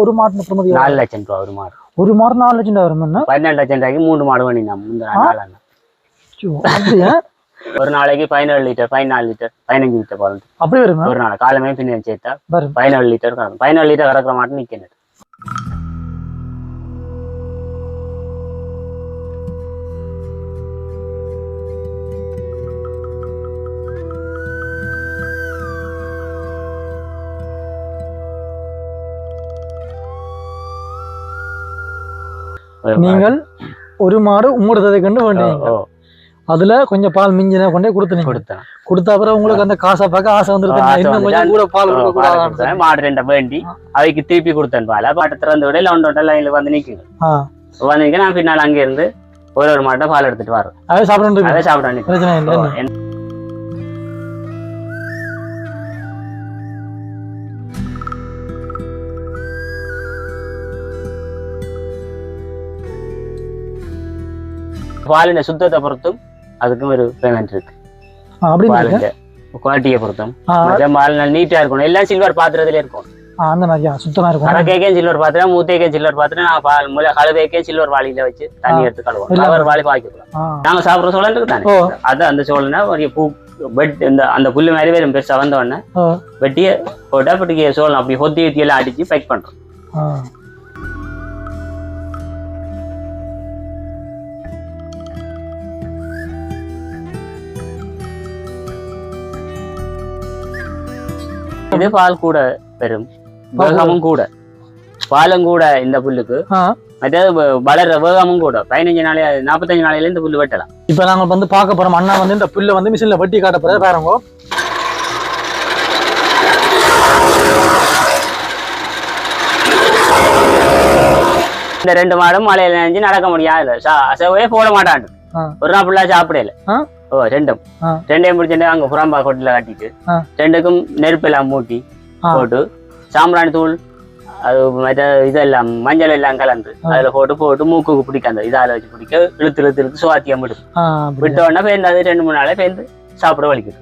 ஒரு மாட்டு பிரமதி 4 லட்சம் ரூபா ஒரு மாடு. ஒரு மாடு 4 லட்சம் ரூபா வரும்னா 12 லட்சம் ரூபாய்க்கு 3 மாடு பண்ணினா முந்தின நாள். அப்படியே ஒரு நாளைக்கு 17 லிட்டர் 14 லிட்டர் 15 லிட்டர் பால் அப்படி வருமா? ஒரு நாள் காலமே பின்ன சேர்த்தா 17 லிட்டர் கறக்கும். 17 லிட்டர் கறக்கிற மாட்டு நிக்கணும். நீங்கள் ஒரு மாடு உங்களோட கண்டு வேண்டீங்க, அதுல கொஞ்சம் பால் மிஞ்சின கொண்டே கொடுத்தேன். கொடுத்த அப்புறம் உங்களுக்கு அந்த காசை பார்க்க ஆசை வந்துருக்கு, இன்னும் கொஞ்சம் கூட பால் மாடு 2 வேண்டி அவைக்கு திருப்பி கொடுத்தேன் பால். பாட்டை திறந்து விட இல்லை லைன்ல வந்து நிக்குங்க. வந்து நிக்க நான் பின்னால் அங்கே இருந்து ஒரு மாட்டை பால் எடுத்துட்டு வரோம். அதை சாப்பிட அதை சாப்பிட பிரச்சனை இல்லை. பாலின சுத்தத்தை பொறுத்தும் அதுக்கும் ஒரு பேமெண்ட் இருக்கு. குவாலிட்டியை பொறுத்தும் பால் நீட்டா இருக்கணும். எல்லாம் சில்வர் பாத்திரத்துல இருக்கும். அந்த மாதிரியா சுத்தமா இருக்கும். அரக்கைக்கும் சில்வர் பாத்திரம், மூத்தைக்கும் சில்வர் பாத்திரம். நான் பால் மூல கழுவைக்கும் சில்வர் வாளியில வச்சு தண்ணி எடுத்து கழுவோம். சில்வர் வாளி பாய்க்கலாம். நாங்க சாப்பிடுற சோழன் இருக்கு தானே, அது அந்த சோழனா ஒரு பூ பெட் இந்த அந்த புல்லு மாதிரி வேற பெருசா வந்த உடனே வெட்டிய போட்டா பட்டிக்கு சோழன் அப்படி ஹொத்தி ஊத்தி எல்லாம் அடிச்சு பேக் பண்றோம். இது பால் கூட பெரும், வேகமும் கூட, பாலும் கூட இந்த புல்லுக்கு. மற்றது வளர்ற வேகமும் கூட. 15 நாளே 45 நாளையில இந்த புல்லு வெட்டலாம். இப்ப நாங்க வந்து பார்க்க போறோம். அண்ணா வந்து இந்த புல்ல வந்து மிஷின்ல வெட்டி காட்ட போறது பாருங்க. இந்த 2 மாடும் மழையில நினைஞ்சு நடக்க முடியாது. அசவே போட மாட்டான். ஒரு நாள் ஃபுல்லா சாப்பிடல. ரெண்டையும் முடிச்சுட்டு அங்க புறம்பா கொட்டில கட்டிட்டு 2க்கும் நெருப்பு எல்லாம் மூட்டி போட்டு சாம்பிராணி தூள் அது இதெல்லாம் மஞ்சள் எல்லாம் கலந்து அதுல போட்டு மூக்குக்கு பிடிக்காது இதால வச்சு பிடிக்க இழுத்து இழுத்து இழுத்து சுவாத்தியம் விட்டு உடனே பேருந்து அது 2-3 நாளே பேருந்து சாப்பிட வலிக்குது.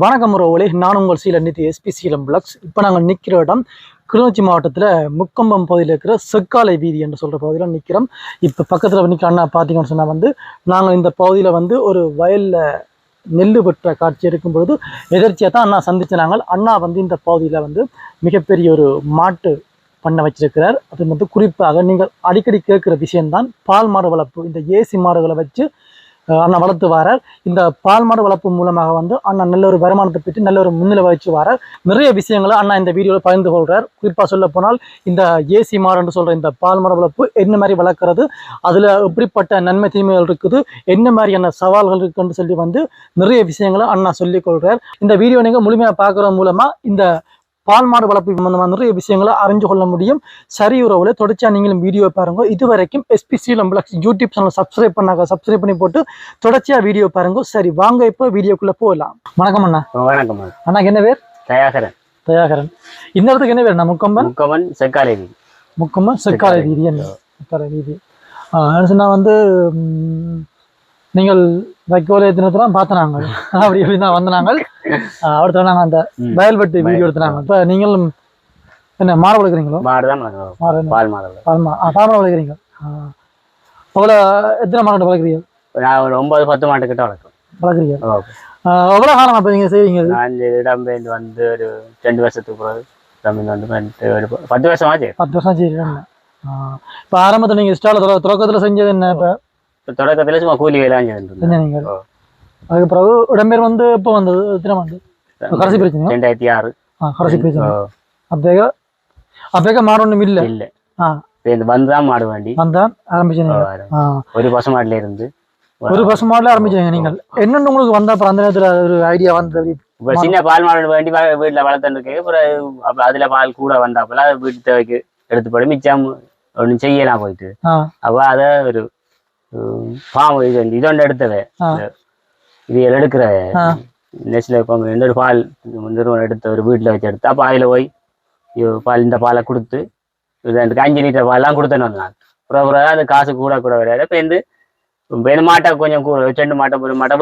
வணக்கம் உறவுகளே, நான் உங்கள் சீலம் நிதி எஸ்பி சீலம் பிளாக்ஸ். இப்போ நாங்கள் நிற்கிற இடம் கிளிநொச்சி மாவட்டத்தில் முக்கம்பம் பகுதியில் இருக்கிற செக்காலை வீதி என்று சொல்கிற பகுதியில் நிற்கிறோம். இப்போ பக்கத்தில் நிற்கிற அண்ணா பார்த்தீங்கன்னு சொன்னால் வந்து நாங்கள் இந்த பகுதியில் வந்து ஒரு வயலில் நெல் வெட்டுற காட்சி எடுக்கும் பொழுது எதிர்ச்சியாக தான் அண்ணா சந்திச்சினாங்க. அண்ணா வந்து இந்த பகுதியில் வந்து மிகப்பெரிய ஒரு மாட்டு பண்ண வச்சிருக்கிறார். அது வந்து குறிப்பாக நீங்கள் அடிக்கடி கேட்குற விஷயம்தான் பால் மாடு வளர்ப்பு. இந்த ஏசி மாடுகளை வச்சு அண்ணா வளர்த்து வாரார். இந்த பால் மாடு வளர்ப்பு மூலமாக வந்து அண்ணா நல்ல ஒரு வருமானத்தை பெற்று நல்ல ஒரு முன்னிலை வச்சு வாரார். நிறைய விஷயங்களை அண்ணா இந்த வீடியோவில் பகிர்ந்து கொள்கிறார். குறிப்பாக சொல்ல போனால் இந்த ஏசி மாடுன்னு சொல்கிற இந்த பால் மாடு வளர்ப்பு என்ன மாதிரி வளர்க்குறது, அதில் எப்படிப்பட்ட நன்மை தீமைகள் இருக்குது, என்ன மாதிரியான சவால்கள் இருக்குன்னு சொல்லி வந்து நிறைய விஷயங்களை அண்ணா சொல்லிக் கொள்கிறார். இந்த வீடியோ நீங்கள் முழுமையாக பார்க்குறது மூலமாக இந்த பால் மாடு வளர்ப்பு சம்பந்தமாக நிறைய விஷயங்களை அறிஞ்சு கொள்ள முடியும். சரி உறவுல தொடர்ச்சியா நீங்களும் வீடியோ பாருங்க. இதுவரைக்கும் எஸ்பி சீலம் பிளாக்ஸ் யூடியூப் சேனல் சப்ஸ்கிரைப் பண்ணாங்க, சப்ஸ்கிரைப் பண்ணி போட்டு தொடர்ச்சியா வீடியோ பாருங்க. சரி வாங்க இப்போ வீடியோக்குள்ள போகலாம். வணக்கம் அண்ணா. வணக்கம் அண்ணாக்கு என்ன பேர்? தயாகரன். இந்த இடத்துக்கு என்ன பேர்? முக்கம்பன் செக்காலை வீதி. முக்கம்பன் செக்காலை வீதி. செக்காலை வீதி சொன்னா வந்து நீங்கள் வைக்கோல தினத்தெல்லாம் பார்த்தனாங்க, அப்படி எப்படிதான் வந்தனாங்க. அடுத்த நாங்கள் அந்த வயல்வெட்டு வீடியோ எடுத்துனாங்க. இப்போ நீங்களும் என்ன மாடு வளர்க்குறீங்களோ? பால் மாடு வளர்க்குறீங்க. அவ்வளோ எத்தனை மாடு வளர்க்குறீங்க? நான் ஒரு 9-10 மாட்டு கிட்ட வளர்க்குறீங்க. எவ்வளோ காலம் அப்போ நீங்கள் செய்வீங்க? நான் இடம் வந்து ஒரு 2 வருஷத்துக்கு பிறகு வந்து ஒரு 10 வருஷம் ஆச்சு. 10 வருஷம் சரி. இப்போ ஆரம்பத்தில் நீங்கள் ஸ்டாலில் தொடக்கத்தில் செஞ்சது என்ன? இப்போ தொடக்கத்துல சும்மா கூலி வேலை செஞ்சீங்க. அதுக்கு பிறகு இடம்பெயர் வந்து எப்போ வந்தது? எத்தனை ஆண்டு? கடைசி பிரச்சனை 2006. கடைசி பிரச்சனை. அப்பேக்க மாடு ஒன்றும் இல்லை. வந்துதான் மாடு வேண்டி வந்தான் ஆரம்பிச்சீங்க. ஒரு பசு மாடுல இருந்து ஒரு பசு மாடுல ஆரம்பிச்சீங்க நீங்கள். என்னென்னு உங்களுக்கு வந்தா அப்புறம் அந்த நேரத்துல ஒரு ஐடியா வந்தது? இப்ப சின்ன பால் மாடு வேண்டி வீட்டுல வளர்த்துருக்கு. அப்புறம் அதுல பால் கூட வந்தாப்புல வீட்டு தேவைக்கு எடுத்து போய் மிச்சம் ஒன்னும் செய்யலாம் போயிட்டு அப்ப அத ஒரு பாம்பு இதொண்டு எடுத்தவை இது எடுக்கிற நெஸ்ல இன்னொரு பால் நிறுவனம் எடுத்த ஒரு வீட்டுல வச்சு எடுத்து அப்ப அதுல போய் பால் இந்த பாலை கொடுத்து 5 லிட்டர் பால்லாம் கொடுத்தேன்னு வந்தான் அப்புறம் அது காசு கூட வரையாது இப்போ இந்த மாட்டை கொஞ்சம் கூட 2 மாட்டை 1 மாட்டை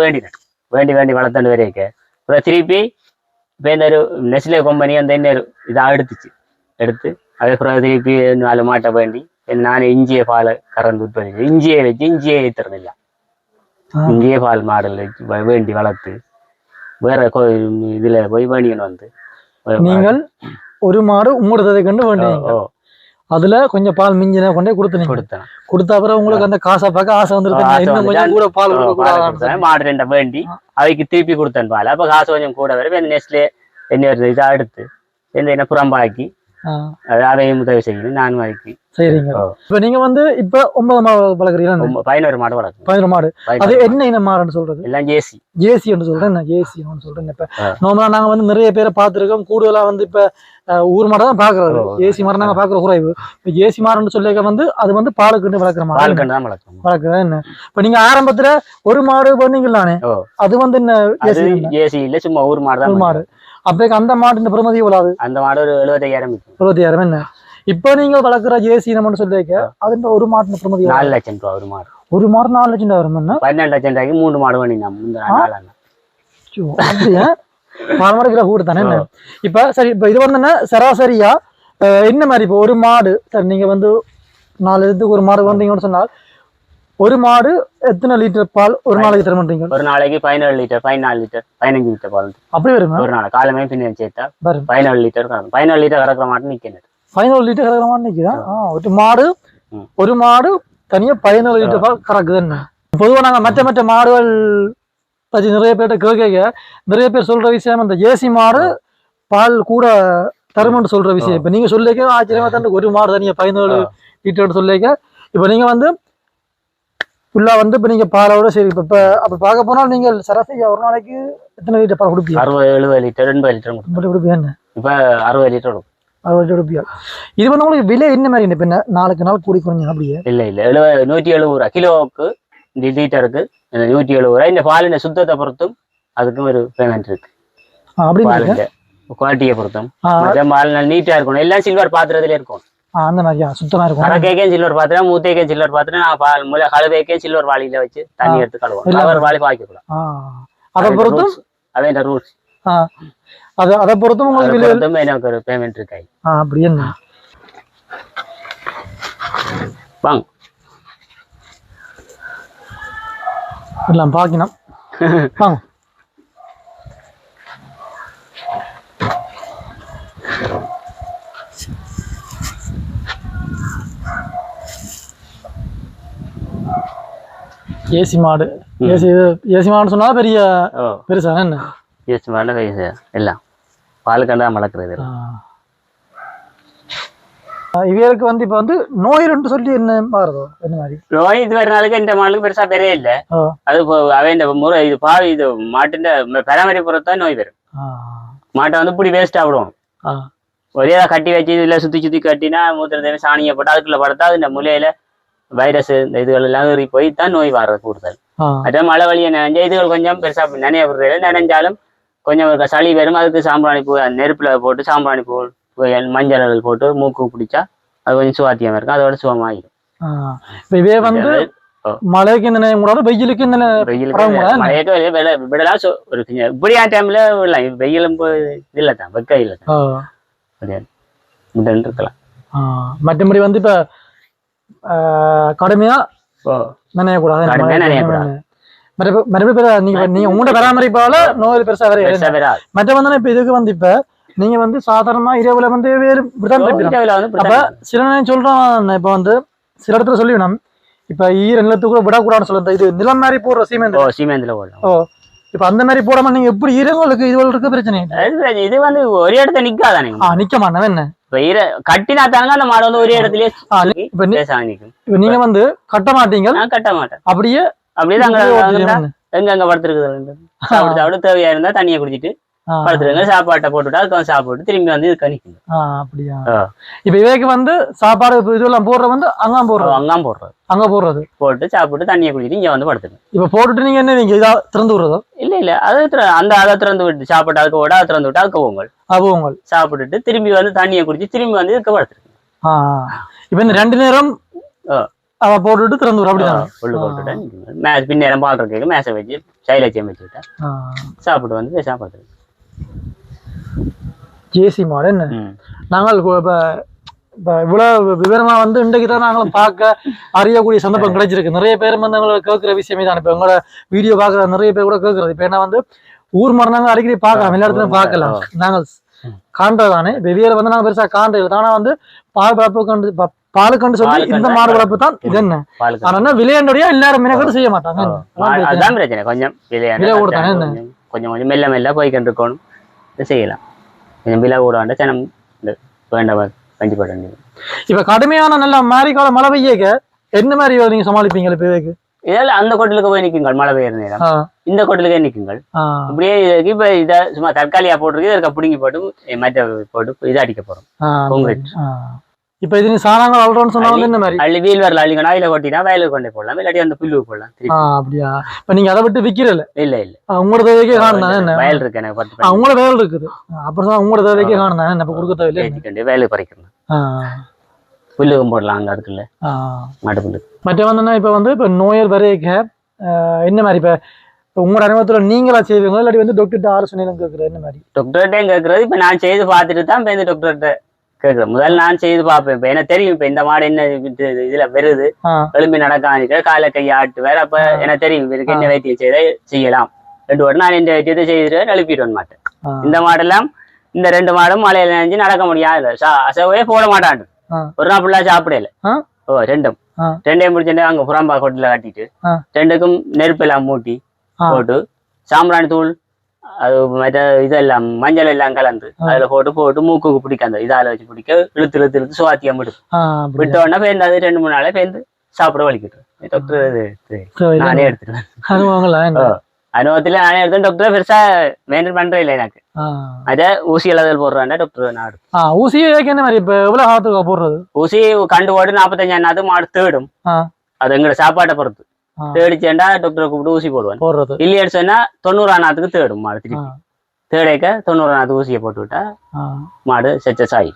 வேண்டி வளர்த்தாண்டு வரைக்க அப்புறம் திருப்பி இப்போ இந்த ஒரு நெஸ்லே கம்பெனி அந்த இன்னொரு இதாக எடுத்து அதுக்கப்புறம் திருப்பி 4 மாட்டை வேண்டி நானே இஞ்சியை பாலை கறந்து விட்டு இஞ்சியை வச்சு இஞ்சியே ஏற்றுறதில்ல இஞ்சியே பால் மாடல் வச்சு வேண்டி வளர்த்து வேற இதுல போய் வேண்டிக்கணும் வந்து நீங்கள் ஒரு மாடு உங்களோட கண்டு வேண்டிங்க அதுல கொஞ்சம் பால் மிஞ்சின கொண்டே கொடுத்த அப்புறம் உங்களுக்கு அந்த காசை பார்க்க ஆசை வந்துருது கூட பால் மாடு 2 வேண்டி அவைக்கு திருப்பி கொடுத்தேன் பால் அப்ப காசு கொஞ்சம் கூட வர நெஸ்ட்லே என்ன இதா எடுத்து என்ன புறம்பாக்கி அதையும் உதவி செய்யணும் நான் வாங்கி சரிங்க இப்ப நீங்க வந்து இப்ப 9 மாடு வளர்க்குறீங்களா 11 மாடு வளர்க்கும் 11 மாடு அது என்ன மாடுன்னு சொல்றது எல்லாம் ஜேசி என்று சொல்றேன் சொல்றேன் இப்ப நார்மலா நாங்க வந்து நிறைய பேரை பார்த்திருக்கோம் கூடுதலா வந்து இப்ப ஊர் மாடு தான் பாக்குறது ஏசி மாடு நாங்க பாக்குற குறைவு இப்ப ஏசி மாடுன்னு சொல்லிக்க வந்து அது வந்து பாலுக்கண்டு வளர்க்குற மாடு வளர்க்குறது என்ன இப்ப நீங்க ஆரம்பத்துல ஒரு மாடு பண்ணீங்களானே அது வந்து என்ன ஏசி இல்ல சும்மா ஊர் மாடு தான் மாடு அப்ப அந்த மாடு பிரமதி எவ்வளவு அந்த மாடு ஒரு 75,000 என்ன இப்ப நீங்க வளர்க்குற ஜேசி நம்ம சொல்லிக்க அதுன்ற ஒரு மாட்டு பிரமதி 4 லட்சம் ரூபாய் ஒரு மாடு 4 லட்சம் வரும் என்ன 12 லட்சம் ரூபாய்க்கு 3 மாடு வேணும் மாடு கிலோ கூட தானே என்ன இப்ப சரி இப்ப இது வந்து என்ன சராசரியா என்ன மாதிரி இப்போ ஒரு மாடு சரி நீங்க வந்து 4 இதுக்கு ஒரு மாடு வந்தீங்கன்னு சொன்னால் ஒரு மாடு எத்தனை லிட்டர் பால் ஒரு நாளைக்கு தர மாட்டீங்க ஒரு நாளைக்கு 17 லிட்டர் 14 லிட்டர் 15 லிட்டர் பால் அப்படி வருமா ஒரு நாள் காலமே பின்ன சேர்த்தா 17 லிட்டர் 17 லிட்டர் கறக்கிற மாட்டு நிக்கணும் 17 லிட்டர் கறக்கிற மாட்டு நிக்குதா ஒரு மாடு தனியா 17 லிட்டர் பால் கறக்குதுன்னு பொதுவா நாங்க மற்ற மாடுகள் பத்தி நிறைய பேர்கிட்ட கேட்க நிறைய பேர் சொல்ற விஷயம் அந்த ஏசி மாடு பால் கூட தருமன்னு சொல்ற விஷயம் இப்ப நீங்க சொல்லிக்க ஆச்சரியமா தான் ஒரு மாடு தனியா 17 லிட்டர் சொல்லிக்க இப்ப நீங்க வந்து ஃபுல்லா வந்து இப்ப நீங்க பாலோட சரி இப்ப அப்ப பார்க்க போனால் நீங்க சராசரியா ஒரு நாளைக்கு எத்தனை லிட்டர் பால் கொடுப்பீங்க 60-70 லிட்டர் 80 லிட்டர் கொடுப்பீங்க இப்ப 60 லிட்டர் 60 கொடுப்பீங்க இது வந்து உங்களுக்கு விலை என்ன மாதிரி இப்ப நாளுக்கு நாள் கூடி குறைஞ்சு அப்படியே இல்ல 170 ரூபா கிலோவுக்கு லிட்டருக்கு 170 ரூபாய் இந்த பாலின சுத்தத்தை பொறுத்தும் அதுக்கும் ஒரு பேமெண்ட் இருக்கு அப்படி குவாலிட்டியை பொறுத்தும் பால் நீட்டா இருக்கணும் எல்லாம் சில்வர் பாத்திரத்துல இருக்கும் அந்த மாதிரியா சுத்தமா இருக்கும் கறக்கைக்கும் சில்வர் பாத்திரம் மூத்தைக்கும் சில்வர் பாத்திரம் நான் பால் கழுவைக்கும் சில்வர் வாளியில வச்சு தண்ணி எடுத்து கழுவோம் வாளி பாய்க்கலாம் அதை பொறுத்தும் அதே ரூல்ஸ் அதை பொறுத்தும் உங்களுக்கு எனக்கு ஒரு பேமெண்ட் இருக்காய் அப்படி என்ன வாங்க எல்லாம் பாக்கணும் வாங்க ஏசி மாடு ஏசி மாடு சொன்னா பெரிய பெருசா என்ன ஏசி மாடு பெருசா எல்லாம் பால் கண்டா வளர்க்குறது இவருக்கு வந்து இப்ப வந்து நோய் சொல்லி என்ன பாருதோ என்ன மாதிரி நோய் இது வரனாலுக்கு இந்த மாடுக்கு பெருசா பெரிய இல்ல அது அவன் இந்த முறை இது பால் இது மாட்டுன்ற பராமரிப்பு பொறுத்தான் நோய் வரும் மாட்டை வந்து இப்படி வேஸ்டா விடுவோம் ஒரே கட்டி வச்சு இதுல சுத்தி கட்டினா மூத்திரத்தை சாணியை போட்டு அதுக்குள்ள படுத்தா இந்த முலையில வைரஸ் இந்த இதுகள் எல்லாம் ஏறி போய் தான் நோய் வர்றது கூடுதல் அதே மழை வழியை நினைஞ்சா இதுகள் கொஞ்சம் பெருசா நினைய விடுறது நினைஞ்சாலும் கொஞ்சம் சளி வரும் அதுக்கு சாம்பிராணி பூ நெருப்புல போட்டு சாம்பிராணி பூ மஞ்சள் போட்டு மூக்கு பிடிச்சா அது கொஞ்சம் சுவாத்தியமா இருக்கும் அதோட சுகமாயிடும் இதே வந்து மழைக்கு இந்த நேரம் கூடாது வெயிலுக்கு இந்த மழைக்கு விடலாம் ஒரு இப்படியா டைம்ல விடலாம் வெயிலும் இல்ல தான் வெக்க இல்ல தான் இருக்கலாம் மற்றபடி வந்து இப்ப கடுமையா நினையக்கூடாது நீங்க உங்களோட பராமரிப்பால நோய் பெருசா வர மற்ற வந்து இப்ப இதுக்கு வந்து இப்ப நீங்க வந்து சாதாரணமா இரவுல வந்து அப்ப சில நேரம் சொல்றோம் இப்ப வந்து சில இடத்துல சொல்லிவிடும் இப்ப நிலத்துக்குள்ள விடக்கூடாதுன்னு சொல்லுறது இது நிலம் மாதிரி போடுற சீமேந்தில இப்ப அந்த மாதிரி போடாம நீங்க எப்படி ஈரங்களுக்கு இது இருக்க பிரச்சனை இது வந்து ஒரு இடத்துல நிக்காதானே நிக்க மாட்டேன் என்ன கட்டினா தாங்க அந்த மாடு வந்து ஒரு இடத்துலயே இப்ப நீங்க வந்து கட்ட மாட்டீங்க கட்ட மாட்டேன் அப்படியே எங்க படுத்துருக்குது தேவையா இருந்தா தண்ணியை குடிச்சிட்டு படுத்துருங்க சாப்பாட்டை போட்டுவிட்டா அதுக்கு சாப்பிட்டு திரும்பி வந்து இது கணிக்குங்க. அப்படியா? இப்ப இவைக்கு வந்து சாப்பாடு இதெல்லாம் போடுற வந்து அங்காம் போடுறது அங்க போடுறது போட்டு சாப்பிட்டு தண்ணியை குடிச்சிட்டு இங்க வந்து படுத்துங்க. இப்ப போட்டுட்டு நீங்க என்ன நீங்க இதா திறந்து விடுறதோ? இல்ல அது அந்த அதை திறந்து விட்டு சாப்பாட்டு அதுக்கு விட அதை திறந்து விட்டு அதுக்கு போங்கள் சாப்பிட்டுட்டு திரும்பி வந்து தண்ணியை குடிச்சு திரும்பி வந்து இதுக்கு படுத்துருங்க. இப்ப இந்த 2 நேரம் அவ போட்டுட்டு திறந்து விடுற அப்படிதான் உள்ள போட்டுட்டு பின்னேரம் பால் இருக்கு மேசை வச்சு சைலச்சியம் வச்சுக்கிட்டா சாப்பிட்டு வந்து சாப்பிடுறது. ஜேசி மாடு என்ன நாங்கள் இப்ப இவ்வளவு விவரமா வந்து இன்றைக்கு தான் நாங்களும் பார்க்க அறியக்கூடிய சந்தர்ப்பம் கிடைச்சிருக்கு. நிறைய பேர் வந்து எங்களை கேட்கிற விஷயமே தான். இப்ப எங்களோட வீடியோ பாக்குற நிறைய பேர் கூட கேட்கறது. இப்ப என்ன வந்து ஊர் மரணங்கள் அடிக்கடி பார்க்கலாம், எல்லா இடத்துலயும் பார்க்கலாம். நாங்கள் காண்றதானே வெவ்வேறு வந்து நாங்க பெருசா காண்றது. ஆனா வந்து பால் கண்டு சொல்லி இந்த மாடு வளர்ப்பு தான் இது என்ன. ஆனா விளையாண்டுடைய எல்லாரும் மினக்கட்டு செய்ய மாட்டாங்க. அதுதான் பிரச்சனை. கொஞ்சம் கொஞ்சம் கொஞ்சம் மெல்ல மெல்ல போய்கிட்டு இருக்கணும், செய்யலாம். கொஞ்சம் விலை கூட சனம் வேண்டாம் கண்டிப்பா. இப்ப கடுமையான நல்ல மாரிக்கால மழை பெய்யக்க என்ன மாதிரி நீங்க சமாளிப்பீங்க? இப்ப இதெல்லாம் அந்த கோட்டிலுக்கு போய் நிற்குங்கள் மழை பெய்யுற நேரம், இந்த கோட்டிலுக்கே நிற்குங்கள். இப்படியே இப்ப இதை சும்மா தற்காலியா போட்டுருக்கு, இதற்க பிடுங்கி போட்டு மற்ற போட்டு இதை அடிக்க போறோம் கான்கிரீட். இப்ப இது நீ சாராங்க அல்றோன்னு சொன்னா என்ன மாதிரி அள்ளி வீல் வரல அள்ளிக்கணும், அதில கொட்டினா வயலுக்கு கொண்டே போடலாம், இல்லாட்டி அந்த புல்லுக்கு போடலாம். அப்படியா? இப்ப நீங்க அதை விட்டு விக்கிறல? இல்ல உங்களோட தேவைக்கே காணும் வயல் இருக்கு எனக்கு 10 உங்களோட வயல் இருக்குது. அப்புறம் உங்களோட தேவைக்கே காணும் தானே இப்ப கொடுக்க தேவையில்லை, வயலுக்கு பறிக்கணும். புல்லுக்கும் போடலாம் அங்க இருக்குல்ல மாட்டு புல்லு. மற்ற வந்து இப்ப வந்து இப்ப நோயர் வரைக்க என்ன மாதிரி இப்ப உங்களோட அனுபவத்துல நீங்களா செய்வீங்களா இல்லாட்டி வந்து டாக்டர்கிட்ட ஆலோசனை கேட்கறது? என்ன மாதிரி டாக்டர்கிட்டையும் கேட்கறது. இப்ப நான் செய்து பார்த்துட்டு தான் இப்ப இந்த டாக்டர்கிட்ட கேட்கறேன். முதல்ல நான் செய்து பார்ப்பேன். இப்ப எனக்கு தெரியும் இப்ப இந்த மாடு என்ன இதுல வருது, எலும்பி நடக்காம காலை கையை ஆட்டு வேற. அப்ப எனக்கு தெரியும் இதுக்கு என்ன வைத்தியம் செய்யலாம். 2 வருடம் நான் இந்த வைத்தியத்தை செய்துட்டு எழுப்பிட்டு வர மாட்டேன். இந்த மாடெல்லாம் இந்த 2 மாடும் மழையில நினைஞ்சு நடக்க முடியாது, அசைவே போட மாட்டான். ஒரு நாள் ஃபுல்லா சாப்பிடல. ரெண்டையும் முடிச்சுட்டு அங்க புறம்பா கொட்டில கட்டிட்டு 2க்கும் நெருப்பு எல்லாம் மூட்டி போட்டு சாம்பிராணி தூள் அது மற்ற இதெல்லாம் மஞ்சள் எல்லாம் கலந்து அதுல போட்டு மூக்குக்கு பிடிக்க இதால வச்சு பிடிக்க இழுத்து இழுத்து இழுத்து சுவாத்தியம் விட்ட உடனே பேருந்து அது 2-3 நாளே பேருந்து சாப்பிட வலிக்கிட்டு டாக்டர் நானே எடுத்துருவேன். அனுபவத்துல நானே எடுத்தேன். டாக்டர் பெருசா மெயின்டைன் பண்றே இல்லை எனக்கு. அத ஊசி எல்லாம் போடுறாண்டா டாக்டர் நாடு ஊசி என்ன மாதிரி இப்ப எவ்வளவு காலத்துக்கு போடுறது? ஊசி கண்டு போட்டு 45 நாளுக்கு மாடு தேடும். அது எங்களோட சாப்பாட்டை பொறுத்து தேடிச்சேன்டா டாக்டரை கூப்பிட்டு ஊசி போடுவேன். இல்லையான்னு சொன்னா 90 நாளுக்கு தேடும் மாடு. திருப்பி தேடைக்க 90 நாளுக்கு ஊசியை போட்டு விட்டா மாடு சக்சஸ் ஆகி.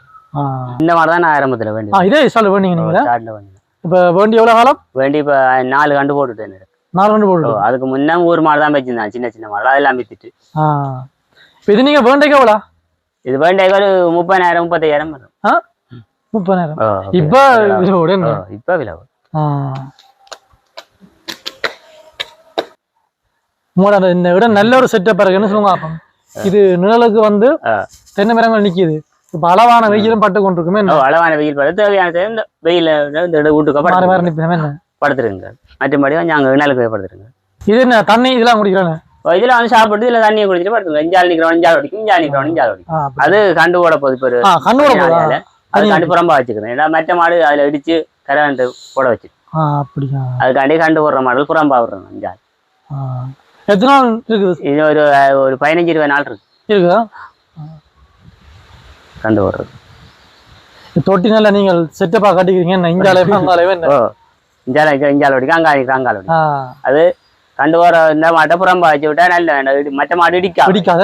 இந்த மாடு தான் நான் ஆரம்பத்துல வேண்டி இதே ஸ்டார்ட்ல வேண்டிங்க. இப்ப வேண்டி எவ்வளவு காலம் வேண்டி? இப்ப 4 கண்டு போட்டுட்டேன். 4 கண்டு போட்டு அதுக்கு முன்ன ஒரு மாடு தான் வச்சிருந்தேன், சின்ன சின்ன மாடு. அதெல்லாம் வித்துட்டு இது நீங்க வேண்டைக்கு எவ்வளோ? இது வேண்டைக்கு ஒரு 30,000 35,000 வரும். 30,000 இப்ப விலை இந்த விட நல்ல ஒரு செட்டப் இருக்குன்னு சொல்லுங்க. இது நிழலுக்கு வந்து தென்னை மரங்கள் நிக்குது. இப்ப அளவான வெயிலும் பட்டு கொண்டிருக்குமே. அளவான வெயில் பட்டு தேவையான இந்த வெயில வீட்டுக்கு படுத்துருங்க. மற்றபடி நாங்க நிழலுக்கு படுத்துருங்க. இது என்ன தண்ணி இதெல்லாம் குடிக்கிறாங்க? இதுல வந்து சாப்பிட்டு இதுல தண்ணியை குடிச்சிட்டு படுத்துங்க. இஞ்சால் நிக்கிறோம் இஞ்சால் அடிக்கும், இஞ்சால் நிக்கிறோம் இஞ்சால் அடிக்கும். அது கண்டு ஓட போகுது. அது கண்டு புறம்பா வச்சுக்கிறேன். ஏன்னா மற்ற மாடு அதுல இடிச்சு கரண்ட் போட வச்சு அதுக்காண்டி கண்டு போடுற மாடல் புறம்பா விடுறோம். இஞ்சால் எத்தனை நாள் இருக்குது? இது ஒரு 15-20 நாள் இருக்குதா கண்டு போடுறது. தொட்டினால நீங்கள் செட்டப்பா கட்டிக்கிறீங்க. இஞ்சால இஞ்சால் அடிக்கும், அங்காள் அடிக்கும். அது கண்டு போற இந்த மாட்டை புறம்பா வச்சு விட்டா நல்ல மற்ற மாடு இடிக்காது.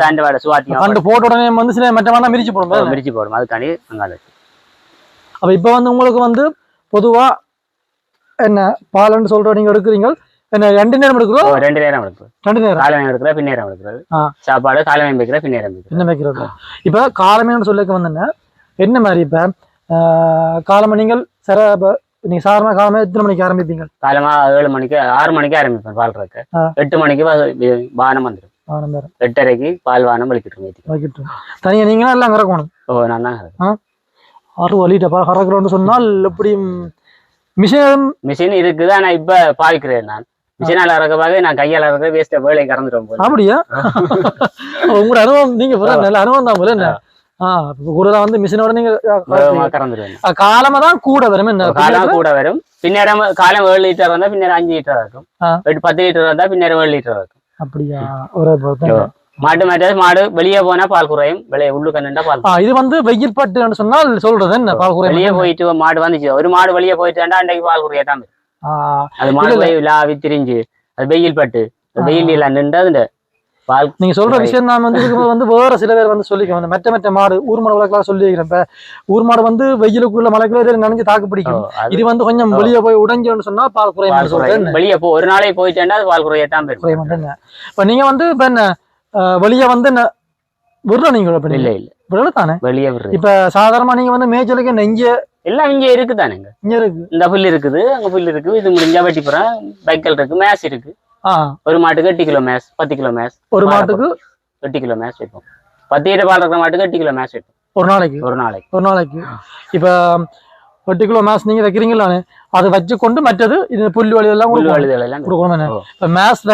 அந்த மாடை சுவாத்தியம் கண்டு போட்ட உடனே வந்து சில மற்ற மாடா மிரிச்சு போடும். அதுக்காண்டி அங்காள் வச்சு. அப்ப இப்ப வந்து உங்களுக்கு வந்து பொதுவா என்ன பாலன்னு சொல்ற நீங்க எடுக்கிறீங்க என்ன 2 நேரம் எடுக்கிறோம்? 2 நேரம் எடுக்கிறோம். 2 நேரம் காலமே எடுக்கிற பின்னேரம் எடுக்கிறது. சாப்பாடு காலமே வைக்கிற பின்னேரம் வைக்கிறது. இப்ப காலமேன்னு சொல்லிக்க வந்தேன்னா என்ன மாதிரி இப்ப காலமே நீங்கள் நீங்க சாதாரண காலமே எத்தனை மணிக்கு ஆரம்பிப்பீங்க? காலமா 7 மணிக்கு 6 மணிக்கு ஆரம்பிப்பேன் பால் இறக்க. 8 மணிக்கு வானம் வந்துடும். 8:30க்கு பால் வானம் வலிக்கிட்டு தனியா நீங்க எல்லாம் கறக்கணும்? நான் தான் 6 லிட்டர் கறக்குறோம்னு சொன்னால் எப்படி மிஷின் இருக்குது. ஆனா இப்ப பாவிக்கிறேன் நான். மிஷினால இறக்கப்பாக நான் கையால இறக்க வேஸ்ட் வேலையை கறந்துட்டோம். அப்படியா? உங்களோட அனுபவம் நீங்க நல்ல அனுபவம் தான் போல. என்ன கூட வந்து மிஷினோட நீங்க கறந்துருவேன். காலமா தான் கூட வரும். காலம் கூட வரும். பின்னேரம் காலம் 7 லிட்டர் வந்தா பின்னேரம் 5 லிட்டர் இருக்கும். 10 லிட்டர் வந்தா பின்னேரம் 7 லிட்டர் இருக்கும். அப்படியா? மாட்டு மாட்டாது மாடு வெளியே போனா பால் குறையும் உள்ளுக்கு நின்றா பால் இது வந்து வெயில் பட்டு சொன்னால் சொல்றது என்ன பால் குறையும் வெளியே போயிட்டு மாடு வந்துச்சு ஒரு மாடு வெளியே போயிட்டு அன்றைக்கு பால் குறையாதான் அது மாடு போய் லாவி திரிஞ்சு அது வெயில் பட்டு வெயில் எல்லாம் நின்று அது பால் நீங்க சொல்ற விஷயம் நான் வந்து வந்து வேற சில பேர் வந்து சொல்லிக்கிறேன் மெட்ட மாடு ஊர் மாடு வளர்க்கலாம் சொல்லி வைக்கிறேன் இப்ப ஊர் மாடு வந்து வெயிலுக்குள்ள மழைக்குள்ள நனைஞ்சு தாக்கு பிடிக்கும் இது வந்து கொஞ்சம் வெளியே போய் உடைஞ்சோன்னு சொன்னா பால் குறையும் சொல்றேன் வெளியே ஒரு நாளைக்கு போயிட்டேன்னா அது பால் குறையத்தான் குறைய மாட்டேங்க இப்ப நீங்க வந்து இப்ப என்ன வெளியே வந்து விடுறோம் நீங்க இல்ல இல்ல விடல தானே வெளியே விடுறோம் இப்ப சாதாரணமா நீங்க வந்து மேய்ச்சலுக்கு நெஞ்ச எல்லாம் இங்க இருக்குதானுங்க இங்க இருக்கு இந்த புல் இருக்குது அங்க புல் இருக்கு இது முடிஞ்சா வெட்டி போறேன் பைக்கல் இருக்கு மேஸ் இருக்கு ஒரு மாட்டுக்கு 8 கிலோ மேஸ் 10 கிலோ மேஸ் ஒரு மாட்டுக்கு 8 கிலோ மேஸ் வைப்போம் 10 கிலோ பால் இருக்கிற மாட்டுக்கு 8 கிலோ மேஸ் வைப்போம் ஒரு நாளைக்கு இப்ப 8 கிலோ மேஸ் நீங்க வைக்கிறீங்களா அதை வச்சு கொண்டு மற்றது இது புல்லு வழியெல்லாம் கொடுக்கணும் இப்ப மேஸ்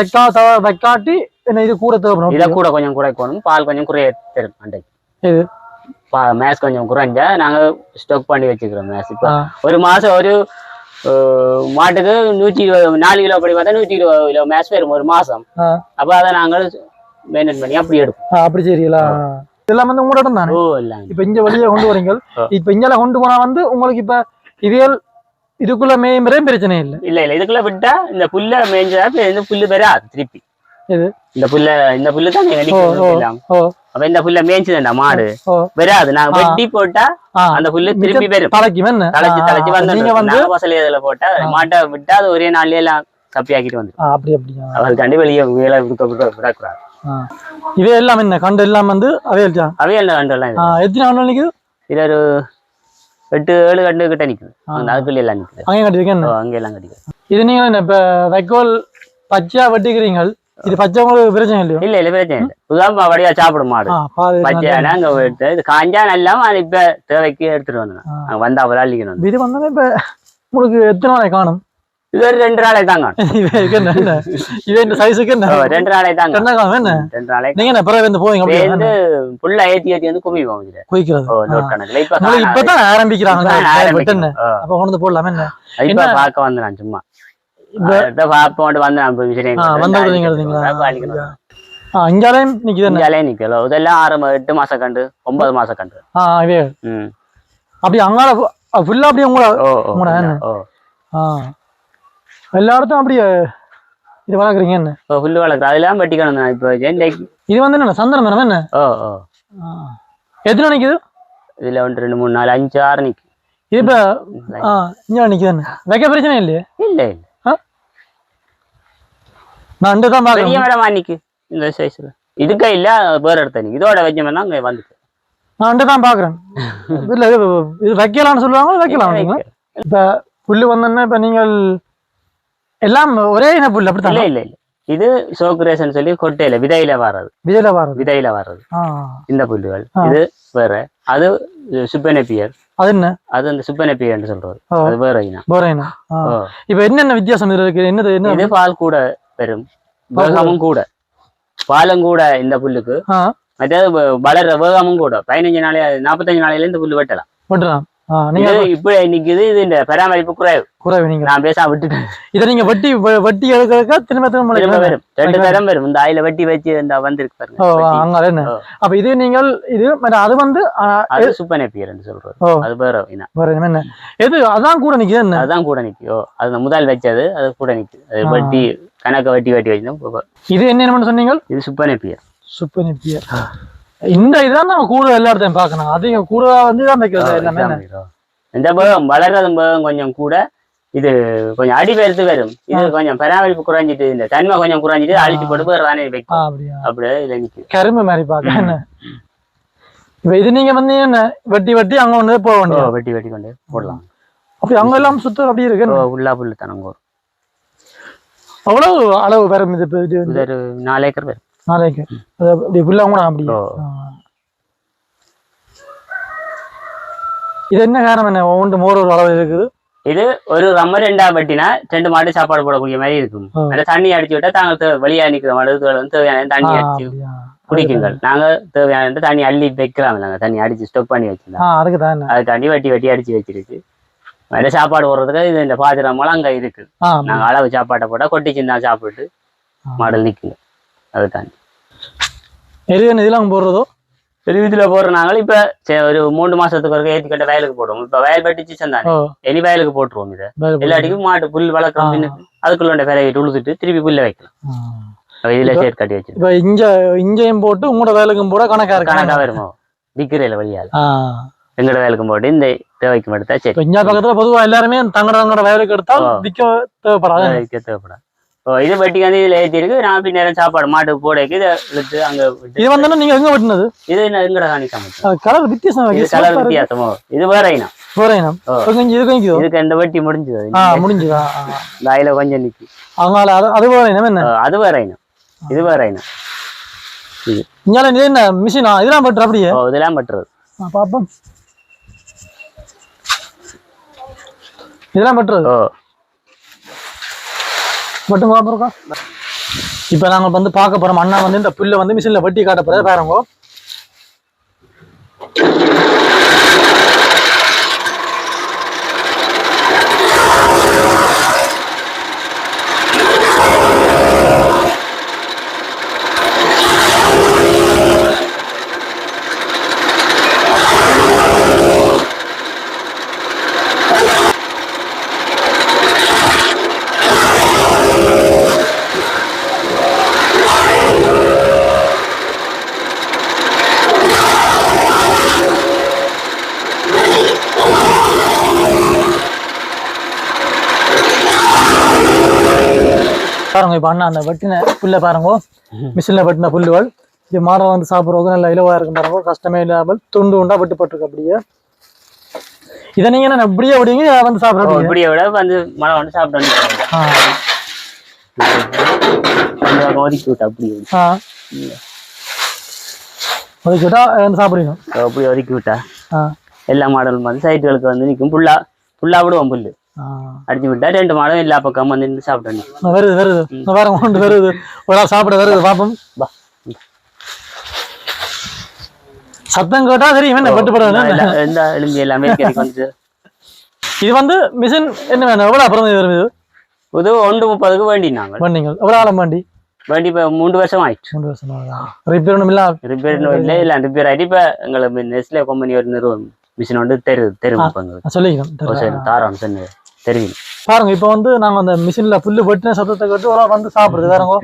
வைக்காட்டி என்ன இது கூட தேவைப்படும் இதை கூட கொஞ்சம் குறைக்கணும் பால் கொஞ்சம் குறைய தரும் அன்றைக்கு இது மேஸ் கொஞ்சம் குறைஞ்சா நாங்க ஸ்டாக் பண்ணி வச்சுக்கிறோம் மேஸ் இப்ப ஒரு மாசம் ஒரு மாட்டுக்கு 120 4 கிலோ படி பார்த்தா 120 கிலோ மேஸ் வரும் ஒரு மாசம் அப்ப அதை நாங்கள் மெயின்டைன் பண்ணி அப்படி எடுப்போம் அப்படி சரிங்களா இதெல்லாம் வந்து உங்களோட தானே இப்ப இங்க வெளியே கொண்டு வரீங்க இப்ப இங்கெல்லாம் கொண்டு போனா வந்து உங்களுக்கு இப்ப இதே இதுக்குள்ள மேய்மரே பிரச்சனை இல்லை இல்ல இதுக்குள்ள விட்டா இந்த புல்ல மேய்ஞ்சா இந்த புல்லு வராது திருப்பி இந்த புல்லு தான் அப்ப இந்த புல்ல மேய்ச்சுதா மாடு வராது நாங்க வெட்டி போட்டா அந்த புல்லு திருப்பி வரும் தலைச்சு வந்து வசலியதுல போட்டா மாட்டை விட்டா அது ஒரே நாள்லயே எல்லாம் கப்பியாக்கிட்டு வந்துடும் அதுக்காண்டி வெளியே விடக்கூடாது இவே எல்லாம் என்ன கண்டு எல்லாம் வந்து அவையல் கண்டு எல்லாம் எத்தனை கண்டு நிக்குது இது ஒரு 8-7 கண்டு கிட்ட நிக்குது அதுக்குள்ள எல்லாம் நிக்குது அங்கே கட்டிருக்கேன் அங்க எல்லாம் கட்டிக்குது இது நீங்க இப்ப வைக்கோல் பச்சையா வெட்டிக்கிறீங்க இது பச்சை உங்களுக்கு பிரச்சனை இல்லையோ இல்ல பிரச்சனை இல்லை புதுவா வடிவா சாப்பிடும் மாடு பச்சையான அங்க எடுத்து இது காஞ்சா நல்லா அது இப்ப தேவைக்கு எடுத்துட்டு வந்தேன் வந்தா அவளா அள்ளிக்கணும் இது வந்தாலும் இப்ப உங்களுக்கு எத்தனை நாளை காணும் இது ஒரு 2 நாளை தாங்க இது இந்த சைஸுக்கு 2 நாளை தாங்க என்ன காணும் என்ன 2 நாளை நீங்க என்ன பிறகு வந்து போவீங்க அப்படியே வந்து புல்லா ஏத்தி வந்து குமிப்போம் குவிக்கிறது இப்பதான் ஆரம்பிக்கிறாங்க அப்ப கொண்டு போடலாமே என்ன இப்ப பார்க்க வந்து நான் சும்மா இதெல்லாம் 6-8 மாசம் கண்டு 9 மாசம் கண்டு அப்படி அங்கால அப்படியே எல்லாருக்கும் அப்படியே இது வளர்க்குறீங்க என்ன புல்லு வளர்க்குற அதெல்லாம் வெட்டிக்கணும் இப்போ இது வந்து என்ன சந்திர மரம் என்ன எத்தனை நிக்குது இதுல 1 2 3 4 5 6 நிக்கு இது இப்ப இங்க நிக்குது என்ன வைக்க பிரச்சனை இல்லையே இல்ல நான் அண்டு தான் பாக்குறேன் பெரிய மரமா நிக்கு இந்த சைஸ்ல இதுக்கே இல்ல வேற இடத்த நிக்கு இதோட வச்சோம்னா அங்க வந்துச்சு நான் அண்டு தான் பாக்குறேன் இல்ல இது வைக்கலாம்னு சொல்லுவாங்க வைக்கலாம் இப்ப புல்லு வந்தோன்னா இப்ப நீங்கள் எல்லாம் ஒரே இன புல்லு அப்படித்தான் இல்ல இது சோக்ரேசன் சொல்லி கொட்டையில விதையில வர்றது இந்த புல்லுகள் இது வேற அது சுப்பனப்பியர் அது என்ன அது அந்த சுப்பனப்பியர் சொல்றது அது வேற இனம் இப்ப என்னென்ன வித்தியாசம் இருக்கு என்ன இது பால் கூட வரும் வேகமும் கூட பாலும் கூட இந்த புல்லுக்கு மற்றது வளர்ற வேகமும் கூட 15 நாளே 45 நாளையில இந்த புல்லு வெட்டலாம் இப்ப நிக்குது இது இந்த பராமரிப்பு குறைவு நான் பேசாம விட்டுட்டேன் இதை நீங்க வட்டி எடுக்க திரும்ப வரும் 2 தரம் வரும் இந்த ஆயில வட்டி வச்சு இந்த வந்திருக்கு பாருங்க அப்ப இது நீங்கள் இது அது வந்து அது சுப்பனப்பியர் சொல்றது அது வேற என்ன எது அதான் கூட நிக்குது என்ன அதான் கூட நிக்கும் அது முதல் வச்சது அது கூட நிக்குது அது வட்டி கணக்க வட்டி வச்சு இது என்ன சொன்னீங்க இது சுப்பனப்பியர் இந்த இதான் நம்ம கூட எல்லா இடத்தையும் பார்க்கணும் அதிகம் கூட வந்து தான் வைக்கிறது எல்லாமே இந்த வேகம் வளர்றது வேகம் கொஞ்சம் கூட இது கொஞ்சம் அடிபெருத்து வரும் இது கொஞ்சம் பராமரிப்பு குறைஞ்சிட்டு இந்த தன்மை கொஞ்சம் குறைஞ்சிட்டு அழிச்சு போட்டு போறானே வைக்கும் அப்படியே இதுல நிக்கு கரும்பு மாதிரி பார்க்க என்ன இப்ப இது நீங்க வந்து என்ன வெட்டி அங்க ஒண்ணு போக வேண்டிய வெட்டி கொண்டு போடலாம் அப்படி அங்க எல்லாம் சுத்தம் அப்படி இருக்கு உள்ளா புல்லு தானங்க அவ்வளவு அளவு வரும் இது ஒரு 4 ஏக்கர் வரும் 4 ஏக்கர் அப்படி புல்லா கூட அப்படி இது என்ன காரணம் என்ன ஒவ்வொன்று மோர் ஒரு அளவு இருக்குது இது ஒரு ரம்ம 2 வெட்டினா 2 மாடு சாப்பாடு போடக்கூடிய மாதிரி இருக்கும் அந்த தண்ணி அடிச்சு விட்டா தாங்க வெளியா நிக்கிற மாடு தேவையான தண்ணி அடிச்சு குடிக்குங்கள் நாங்க தேவையான தண்ணி அள்ளி வைக்கலாம் நாங்க தண்ணி அடிச்சு ஸ்டோக் பண்ணி வச்சிருந்தோம் அதுக்காண்டி வெட்டி அடிச்சு வச்சிருக்கு வேற சாப்பாடு போடுறதுக்கு இது இந்த பாத்திரம் மூலம் அங்க இருக்கு நாங்க அளவு சாப்பாட்டை போட்டா கொட்டிச்சுன்னா சாப்பிட்டு மாடல் நிக்குங்க அதுக்காண்டி எரிவன் இதெல்லாம் போடுறதோ இதுல போடுறாங்க. இப்ப ஒரு 3 மாசத்துக்கு வரைக்கும் ஏத்தி கட்ட வயலுக்கு போடுவோம். இப்ப வயல் வெட்டிச்சு சந்தானே இனி வயலுக்கு போட்டுருவோம். இதை எல்லாட்டிக்கும் மாட்டு புல் வளர்க்கணும். அதுக்குள்ள விலையை உழுதுட்டு திருப்பி புல்ல வைக்கலாம். இதுல சேர்த்து கட்டி வச்சு இப்ப இங்கேயும் போட்டு உங்களோட வேலைக்கும் போட கணக்கா வருமோ விக்கிறேன் வழியால் எங்கட வேலைக்கும் போட்டு இந்த தேவைக்கு எடுத்தா சரி. இங்க பக்கத்துல பொதுவா எல்லாருமே தங்கட வேலைக்கு எடுத்தா விற்க தேவைப்படாது. இது வெட்டி வந்து இதுல ஏற்றி இருக்கு. நான் அப்படி நேரம் சாப்பாடு மாட்டு போடைக்கு இதை இழுத்து அங்க இது வந்து நீங்க எங்க வெட்டினது? இது எங்கட காணிக்காம கலர் வித்தியாசம். கலர் வித்தியாசமோ இது வேற இனம். இதுக்கு இந்த வெட்டி முடிஞ்சது முடிஞ்சுதா? அதுல கொஞ்சம் நிக்கி அதனால அது வேற இனம். என்ன அது வேற இனம், இது வேற இனம். இது இங்க என்ன மிஷினா? இதெல்லாம் பட்டுற அப்படியே இதெல்லாம் பட்டுறது. பாப்போம். இதெல்லாம் பட்டுறது மட்டும் பாப்போம். இப்ப நாங்க வந்து பார்க்க போறோம். அண்ணா வந்து இந்த புல்ல வந்து மிஷின்ல வெட்டி காட்ட போற பாருங்க. பாருங்க இப்ப அண்ணா அந்த வெட்டின புல்ல பாருங்க, மிஷின்ல வெட்டின புல்லுகள். இது மாடம் வந்து சாப்பிடுறவங்க நல்ல இலவா இருக்கும் பாருங்க. கஷ்டமே இல்லாமல் துண்டு உண்டா வெட்டுப்பட்டிருக்கு. அப்படியே இதை நீங்க என்ன அப்படியே விடுவீங்க வந்து சாப்பிடுறோம். இப்படியே விட வந்து மழை வந்து சாப்பிட்டு ஒதுக்கி விட்டா அப்படி ஒதுக்கி விட்டா வந்து சாப்பிடுவீங்க. அப்படி ஒதுக்கி விட்டா எல்லா மாடலும் வந்து சைட்டுகளுக்கு வந்து நிற்கும். புல்லா விடுவோம். புல்லு அடிச்சு விட்டா 2 மாடம் எல்லா பக்கம் வந்து நின்று சாப்பிட்டு வருது வேற கொண்டு வருது. ஒரு ஆள் சாப்பிட வருது. பாப்போம். சத்தம் கேட்டா சரி இவன் வெட்டுப்படுறது எல்லாமே வந்து. இது வந்து மிஷின் என்ன வேணும்? எவ்வளவு அப்புறம் வருது? இது 1.30க்கு வேண்டினாங்க. வண்டிங்க எவ்வளவு ஆழம் வண்டி? வண்டி இப்ப 3 வருஷம் ஆயிடுச்சு. 3 வருஷம் ரிப்பேர் ஒண்ணும் இல்ல? ரிப்பேர் இல்ல ரிப்பேர் ஆயிட்டு இப்ப எங்களுக்கு நெஸ்லே கம்பெனி ஒரு நிறுவனம் மிஷின் வந்து சொல்லிக்கிறோம் தாரம் தெரியும். பாருங்க இப்ப வந்து நாங்க அந்த மிஷின்ல புல்லு வெட்டின சத்தத்தை கேட்டு ஒரு வந்து சாப்பிடுறது. வேறங்க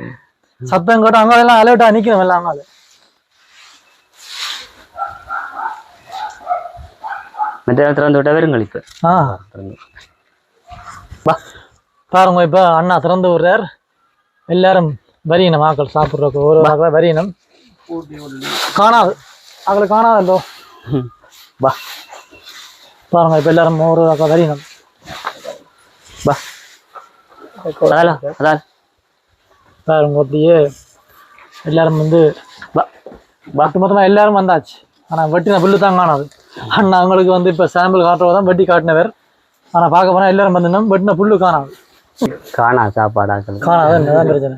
சத்தம் கேட்டு அங்க எல்லாம் அலர்ட்டா நிக்கிறோம். எல்லாம் அங்கால திறந்து விட்டா வெறுங்கள். இப்ப பாருங்க இப்ப அண்ணா திறந்து விடுறார். எல்லாரும் வரியணும். ஆக்கள் சாப்பிடுறதுக்கு ஒரு வரியணும். காணாது அவங்களை காணாதல்லோ. பாருங்க இப்ப எல்லாரும் ஒரு வரியணும். பாருங்க அப்படியே எல்லாரும் வந்து மொத்தமா எல்லாரும் வந்தாச்சு. ஆனா வெட்டின புல்லு தான் காணாது. அண்ணா அவங்களுக்கு வந்து இப்ப சாம்பிள் காட்டுறதான் வெட்டி காட்டினவர். ஆனா பார்க்க போனா எல்லாரும் வந்து வெட்டின புல்லு காணாது. சாப்பாடு காணாது. என்னதான் பிரச்சனை?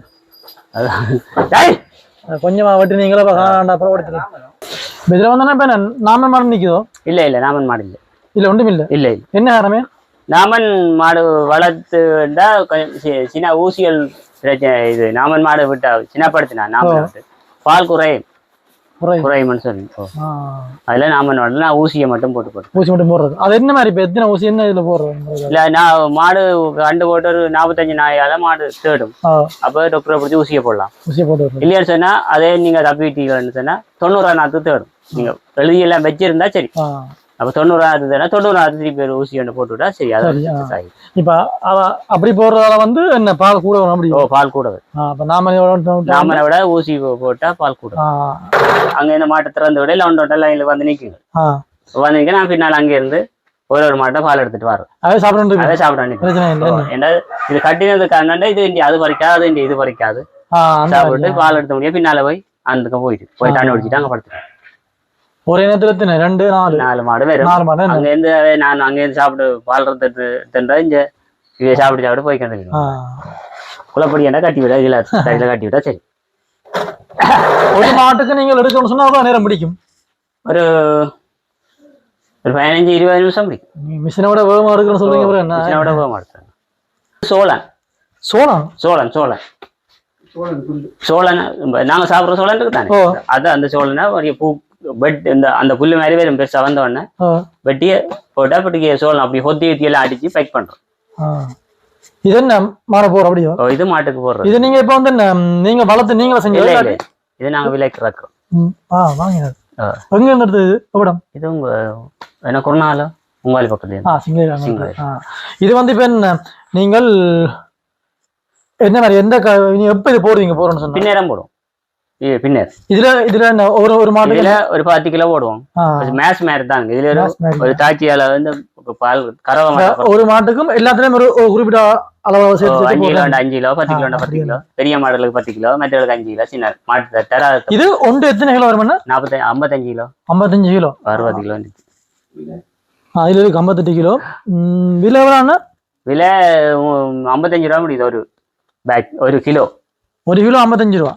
கொஞ்சமா வெட்டி நீங்களே காணாண்டா அப்புறம் ஓடுத்துறேன். இதுல வந்தா இப்ப நாமன் மாடு நிக்குதோ? இல்ல நாமன் மாடு இல்ல. இல்ல ஒன்றும் இல்ல. இல்ல என்ன காரணமே? நாமன் மாடு வளர்த்துண்டா கொஞ்சம் சின்ன ஊசிகள் பிரச்சனை. இது நாமன் மாடு விட்டா சின்னப்படுத்தினா நாமன் பால் குறையும்னு சொல்லி அதுல நாமன் மாடு நான் ஊசியை மட்டும் ஊசி மட்டும் போடுறது. அது என்ன மாதிரி இப்ப எத்தனை ஊசி என்ன இதுல போடுறது? இல்ல நான் மாடு கண்டு போட்டு ஒரு 45 நாயால மாடு தேடும். அப்ப டாக்டரை பிடிச்சி ஊசியை போடலாம். இல்லையான்னு சொன்னா அதே நீங்க தப்பிட்டீங்கன்னு சொன்னா 90 நாத்து தேடும். நீங்க எழுதி எல்லாம் வச்சிருந்தா சரி. அப்ப 90 திருப்பி ஊசி ஒன்று போட்டுவிட்டா சரி. இப்ப அப்படி போடுறதால வந்து என்ன பால் கூட வரும்? அப்படி பால் கூட வரும். நாமனை விட ஊசி போட்டா பால் கூட. அங்க இந்த மாட்டை திறந்து விட இல்லை லைன்ல வந்து நிக்குங்க. வந்து நிக்க நான் பின்னால் அங்க இருந்து ஒரு மாட்டை பால் எடுத்துட்டு வரோம். அதே சாப்பிட ஏன்னா இது கட்டினதுக்கான இது அது பறிக்காது இது பறிக்காது. சாப்பிட்டு பால் எடுத்த முடியும். பின்னால போய் அந்த போயிட்டு தண்ணி குடிச்சிட்டு அங்க படுத்துட்டேன். ஒரே நேரத்துல 2 4 மாடு வரும். அங்க இருந்து நான் அங்க இருந்து சாப்பிட்டு பால் தின்றா இங்க சாப்பிட்டு போய்க்கிட்டு குளப்படி என்ன கட்டி விட கையில கட்டி விட்டா சரி. ஒரு மாட்டுக்கு நீங்கள் எடுக்கணும்னு சொன்னா அவ்வளவு நேரம் பிடிக்கும். ஒரு 15-20 நிமிஷம் பிடிக்கும். மிஷினோட வேகமா எடுக்கணும்னு சொல்றீங்க. மிஷினோட வேகமா எடுத்தாங்க. சோழன் சோளனை நாங்க சாப்பிடுற சோளன் இருக்கு தானே அது அந்த சோளனை ஒரு பூ பெட் இந்த அந்த புல்லு மாதிரி வேற பெருசா வந்த உடனே வெட்டிய போட்டா இப்படி சோளம் அப்படி ஹொத்தி ஊத்தி எல்லாம் அடிச்சு பேக் பண்றோம். இது என்ன மாற போற அப்படியோ? இது மாட்டுக்கு போடுறோம். இது நீங்க இப்ப வந்து நீங்க வளர்த்து நீங்களே செஞ்சீங்க? இது நாங்க விலைக்கு இருக்கிறோம். வாங்கினது எங்க இருந்தது எவ்வளவு? இது உங்க என்ன குருநாள உங்காலி பக்கத்துல. இது வந்து இப்ப என்ன நீங்கள் என்ன மாதிரி எந்த எப்ப இது போடுவீங்க? போறோம்னு சொன்னா பின்னேரம் போடுவோம். பின்னர் இதுல ஒரு மாட்டுல ஒரு 10 கிலோ போடுவோம். மேஸ் மாதிரி தான். இதுல ஒரு தாச்சியால வந்து பால் கறவை ஒரு மாட்டுக்கும் எல்லாத்துலயும் ஒரு குறிப்பிட்ட அளவு 5 கிலோ 10 கிலோ 10 கிலோ பெரிய மாடுகளுக்கு 10 கிலோ மற்றவர்களுக்கு 5 கிலோ சின்ன மாட்டு தர. இது ஒன்று எத்தனை கிலோ வரும்? 55 கிலோ 55 கிலோ 60 கிலோ இதுல இருக்கு 58 கிலோ. விலை எவ்வளவு? விலை 55 ரூபா முடியுது ஒரு பேக். ஒரு கிலோ 55 ரூபா.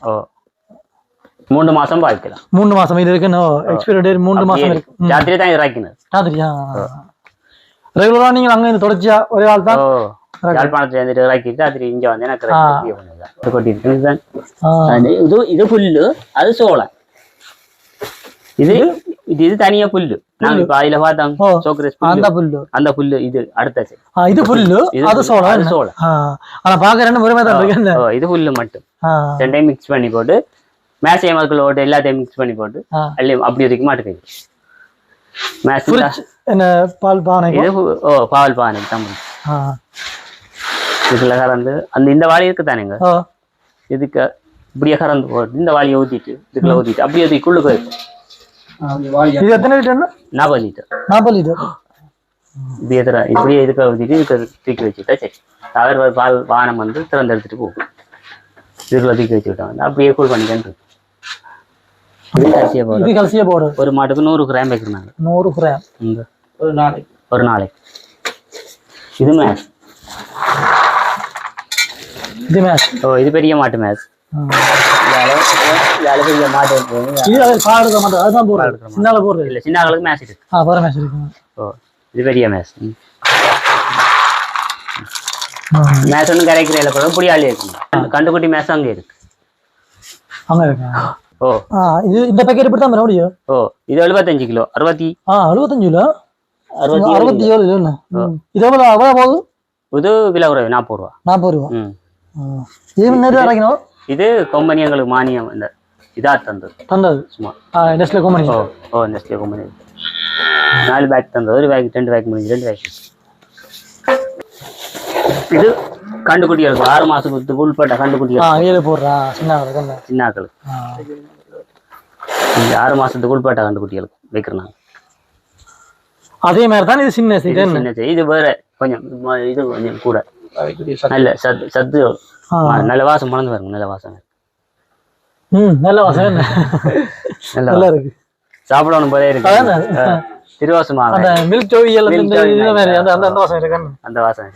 3 மாசம் பாய்க்கலாம். 3 மாசம் இது இருக்கு. எக்ஸ்பைரி டேட் 3 மாசம் இருக்கு. ராத்திரி தான் இறக்கினது. ராத்திரியா? ரெகுலரா நீங்க அங்க இருந்து தொடர்ச்சியா ஒரே ஆள் தான் யாழ்ப்பாணத்துல இருந்து இறக்கிட்டு ராத்திரி இங்க வந்து எனக்கு கொட்டி இருக்கு. இது புல்லு, அது சோளம். இது இது தனியா புல்லு. நாங்க இப்ப அதுல பார்த்தோம் அந்த புல்லு. இது அடுத்த இது புல்லு, அது சோளம். அது சோளம். ஆனா பாக்குறேன் ஒரே மாதிரி இருக்கு. இது புல்லு மட்டும் ரெண்டையும் மிக்ஸ் பண்ணி போட்டு மேசைய மக்கள் ஓட்டு எல்லாத்தையும் மிக்ஸ் பண்ணி போட்டு அப்படி வரைக்கும் மாட்டுக்கு என்ன பால் பானை. இது பால் பானை தமிழ். இதுல கறந்து அந்த இந்த வாளி இருக்கு தானேங்க, இதுக்கு இப்படியே கறந்து போட்டு இந்த வாளியை ஊத்திட்டு இதுக்குள்ள ஊத்திட்டு அப்படியே அதுக்குள்ள போயிருக்கும். இது எத்தனை லிட்டர்? 40 லிட்டர். 40 லிட்டர் இப்படியே இதுக்கு ஊத்திட்டு இதுக்கு தூக்கி வச்சுட்டா சரி. அவர் பால் வானம் வந்து திறந்து எடுத்துட்டு போகும். இதுக்குள்ள தூக்கி வச்சு விட்டாங்க அப்படியே கூல் பண்ணிக்கிட்டு. ஒரு மாட்டுக்கு 100 கிராம் வைக்கிறாங்க. 100 கிராம் ஒரு நாளைக்கு. இது மேஸ். இது பெரிய மாட்டு மேஸ். சின்னங்களுக்கு மேஸ் இருக்கு. இது பெரிய மேஸ். மேஸ் ஒன்றும் கிடைக்கிற புடியாளி இருக்கு. கண்டுக்குட்டி மேஸ் அங்க இருக்கு. இந்த பேக்கெட் இப்படி தான் முடியும். இது 75 கிலோ 65 கிலோ 67 என்ன இது எவ்வளவு போகுது? இது விலை குறைவு 40 ரூபா. 40 ரூபா. இது கம்பெனி எங்களுக்கு மானியம் இந்த இதா தந்தது சும்மா. Nestle company. Nestle company 4 pack தந்தது. ஒரு பேக் 2 பேக் முடிஞ்சு 2 பேக். இது கண்டுக்குட்டிகளுக்கு 6 மாசத்துக்கு உள்பட்ட கண்டுக்குட்டிகள் போடுறா சின்னாக்களுக்கு 6 மாசத்துக்கு உள்பட்ட கண்டுக்குட்டிகளுக்கு வைக்கிறாங்க. அதே மாதிரி தான் இது சின்ன இது வேற கொஞ்சம் இது கொஞ்சம் கூட நல்ல சத்து நல்ல வாசம் மணந்து வருங்க. நல்ல வாசம் நல்ல வாசம் நல்லா இருக்கு. சாப்பிடணும் போதே இருக்கு. திருவாசமாக அந்த மில்க் டோவியல் அந்த வாசம் இருக்கு. அந்த வாசம்.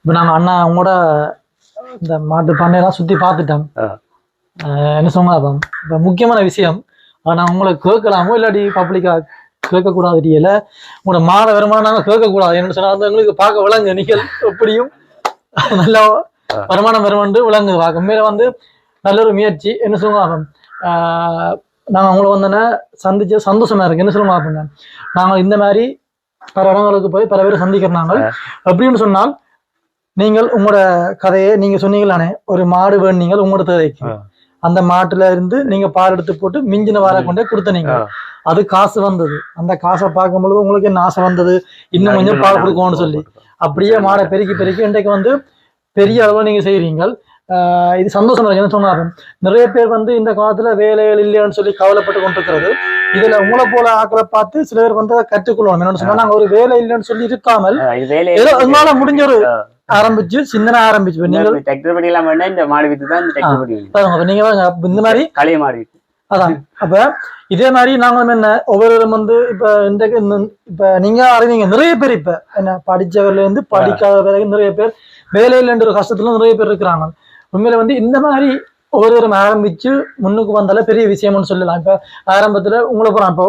இப்ப நாங்க அண்ணா அவங்களோட இந்த மாட்டு பண்ணையெல்லாம் சுத்தி பார்த்துட்டோம். என்ன சொன்னா இப்ப முக்கியமான விஷயம் நான் உங்களை கேட்கலாமோ இல்லாட்டி பப்ளிக்கா கேட்கக்கூடாது தெரியல. உங்களோட மாத வருமானம் நாங்க கேட்கக்கூடாது. என்ன சொன்னா எங்களுக்கு பார்க்க விளங்கு நீங்கள் எப்படியும் நல்ல வருமானம் வருமானு விளங்குது பார்க்க. மேல வந்து நல்ல ஒரு முயற்சி. என்ன சொல்லுவாங்க நாங்க உங்களை வந்தோன்னே சந்திச்சு சந்தோஷமா இருக்கு. என்ன சொல்லுவாங்க அப்படின்னா நாங்கள் இந்த மாதிரி பல இடங்களுக்கு போய் பல பேர் சந்திக்கிறாங்க. எப்படின்னு சொன்னால் நீங்கள் உங்களோட கதையை நீங்க சொன்னீங்களானே ஒரு மாடு வேணுங்கள் உங்களோட தேவைக்கு அந்த மாட்டுல இருந்து நீங்க பால் எடுத்து போட்டு மிஞ்சின வார கொண்டே கொடுத்தனீங்க. அது காசு வந்தது. அந்த காசை பார்க்கும்பொழுது உங்களுக்கு என்ன ஆசை வந்தது, இன்னும் கொஞ்சம் பால் கொடுக்கணும்னு சொல்லி அப்படியே மாடை பெருக்கி இன்றைக்கு வந்து பெரிய அளவில் நீங்க செய்யறீங்க. இது சந்தோஷமா இருக்கு. என்ன சொன்னாரு நிறைய பேர் வந்து இந்த காலத்துல வேலைகள் இல்லைன்னு சொல்லி கவலைப்பட்டு கொண்டிருக்கிறது. இதுல உங்களை போல ஆக்களை பார்த்து சில பேர் வந்து கற்றுக்கொள்வாங்க. என்னன்னு சொன்னா நாங்க ஒரு வேலை இல்லைன்னு சொல்லி இருக்காமல் ஏதோ எங்களால முடிஞ்ச ஒரு ஆரம்பிச்சு சிந்தனை ஆரம்பிச்சு இந்த மாதிரி களிய மாடு அதான். அப்ப இதே மாதிரி நாங்களும் என்ன ஒவ்வொரு வந்து இப்ப இன்றைக்கு இப்ப நீங்க அறிவீங்க நிறைய பேர் இப்ப என்ன படிச்சவர்ல இருந்து படிக்காத வரைக்கும் நிறைய பேர் வேலையில்ன்ற ஒரு கஷ்டத்துல நிறைய பேர் இருக்கிறாங்க. உண்மையில வந்து இந்த மாதிரி ஒவ்வொருவரும் ஆரம்பிச்சு முன்னுக்கு வந்தால பெரிய விஷயம்னு சொல்லலாம். இப்ப ஆரம்பத்துல உங்களை போறோம் இப்போ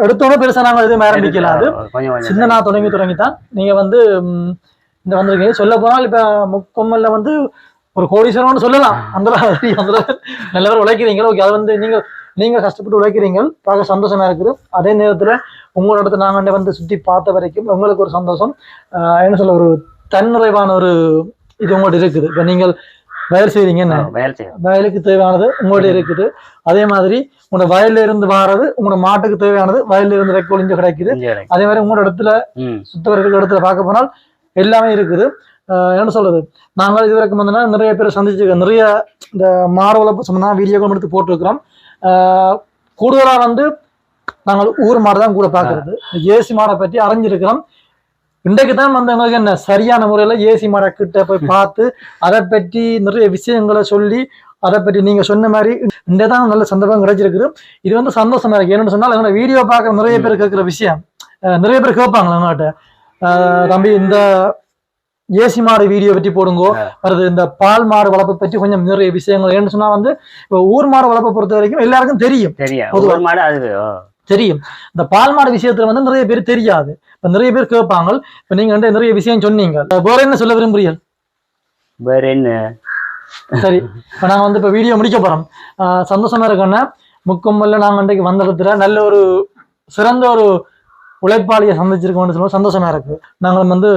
எடுத்தோட பெருசா நாங்க எதுவும் ஆரம்பிக்கல. அது சின்ன நான் தொடங்கித்தான் நீங்க வந்து இந்த வந்திருக்கீங்க. சொல்ல போனால் இப்ப முக்கொம்மல்ல வந்து ஒரு கோடீஸ்வரம்னு சொல்லலாம். அந்த நல்லவர் உழைக்கிறீங்க. ஓகே, அது வந்து நீங்க கஷ்டப்பட்டு உழைக்கிறீங்க, பார்க்க சந்தோஷமா இருக்குது. அதே நேரத்துல உங்களோட இடத்துல நாங்க வந்து சுத்தி பார்த்த வரைக்கும் உங்களுக்கு ஒரு சந்தோஷம். என்ன சொல்ல, ஒரு தன்னிறைவான ஒரு இது உங்கள்ட்ட இருக்குது. இப்ப நீங்கள் வயல் செய்றீங்க, வயலுக்கு தேவையானது உங்கள்ட்ட இருக்குது. அதே மாதிரி உங்களோட வயல்ல இருந்து வாரது உங்களோட மாட்டுக்கு தேவையானது வயல்ல இருந்து வைக்கொழிஞ்சு கிடைக்குது. அதே மாதிரி உங்களோட இடத்துல சுத்தவர்கள் இடத்துல பார்க்க போனால் எல்லாமே இருக்குது. என்ன சொல்றது, நாங்கள் இதுவரைக்கும் வந்து நிறைய பேரை சந்திச்சிருக்கோம். நிறைய இந்த மாடு வளர்ப்பு சம்பந்தமா வீடியோக்கள் எடுத்து போட்டிருக்கிறோம். கூடுதலா வந்து நாங்கள் ஊர் மாடு தான் கூட பாக்குறது. ஏசி மாடை பற்றி அறிஞ்சிருக்கிறோம். இன்றைக்கு தான் வந்து எங்களுக்கு என்ன சரியான முறையில ஏசி மாடை கிட்ட போய் பார்த்து அதை பற்றி நிறைய விஷயங்களை சொல்லி அதை பற்றி நீங்க சொன்ன மாதிரி இன்றைதான் நல்ல சந்தர்ப்பம் கிடைச்சிருக்குது. இது வந்து சந்தோஷமா இருக்கு. என்னன்னு சொன்னால் எங்களோட வீடியோ பார்க்க நிறைய பேர் கேட்கிற விஷயம், நிறைய பேர் கேட்பாங்களா எங்கள்கிட்ட, தம்பி இந்த ஏசி மாடு வீடியோ பற்றி போடுங்கோ, வருது இந்த பால் மாடு வளர்ப்பை பற்றி கொஞ்சம் நிறைய விஷயங்கள். ஏன்னு சொன்னா வந்து இப்போ ஊர் மாடு வளர்ப்பை பொறுத்த வரைக்கும் எல்லாருக்கும் தெரியும், தெரியும். இந்த பால் மாடு விஷயத்துல வந்து நிறைய பேர் தெரியாது. இப்ப நிறைய பேர் கேட்பாங்க. இப்ப நீங்க வந்து நிறைய விஷயம் சொன்னீங்க. வேற என்ன சொல்ல விரும்புறீங்க? வேற என்ன, சரி, இப்ப நாங்க வந்து இப்ப வீடியோ முடிக்க போறோம். சந்தோஷமா இருக்கோன்னா முக்கொம்மல்ல நாங்க அன்றைக்கு வந்த இடத்துல நல்ல ஒரு சிறந்த ஒரு உழைப்பாளியை சந்திச்சிருக்கோம்னு சொல்லுவோம். சந்தோஷமா இருக்கு. நாங்கள் வந்து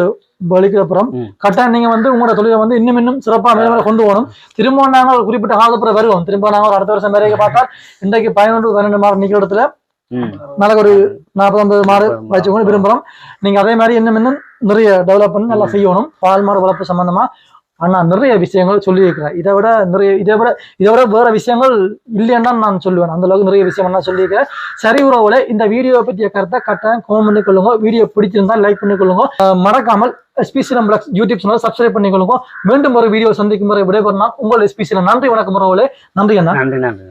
வலிக்கிறப்புறம் கட்டாயம் நீங்க வந்து உங்களோட தொழிலை வந்து இன்னும் சிறப்பாக மேலே கொண்டு போகணும். திரும்ப நாங்கள் ஒரு குறிப்பிட்ட காலப்புறம் வருவோம். திரும்ப நாங்கள் அடுத்த வருஷம் வரைக்கும் பார்த்தா இன்றைக்கு 11-12 மாடு நிக்கிற இடத்துல நாளைக்கு ஒரு 40-50 மாடு வச்சுக்கணும் விரும்புறோம். நீங்க அதே மாதிரி இன்னும் நிறைய டெவலப் பண்ணி நல்லா செய்யணும். பால் மாடு வளர்ப்பு சம்பந்தமா ஆனா நிறைய விஷயங்கள் சொல்லி இருக்கிறேன். இதை விட வேற விஷயங்கள் இல்லைன்னா நான் சொல்லுவேன். அந்த அளவுக்கு நிறைய விஷயம் நான் சொல்லியிருக்கிறேன். சரி உறவுல இந்த வீடியோவை பற்றிய கருத்தை கட்டாயம் கமெண்ட் பண்ணி கொள்ளுங்க. வீடியோ பிடிச்சிருந்தா லைக் பண்ணி கொள்ளுங்க. மறக்காமல் SPCLM Vlogs YouTube channel subscribe பண்ணி கொள்ளுங்க. மீண்டும் ஒரு வீடியோ சந்திக்கும் முறை விடைபெறலாம். உங்கள் SPCLM. நன்றி, வணக்கம் உறவுகளே. நன்றி அண்ணா. நன்றி.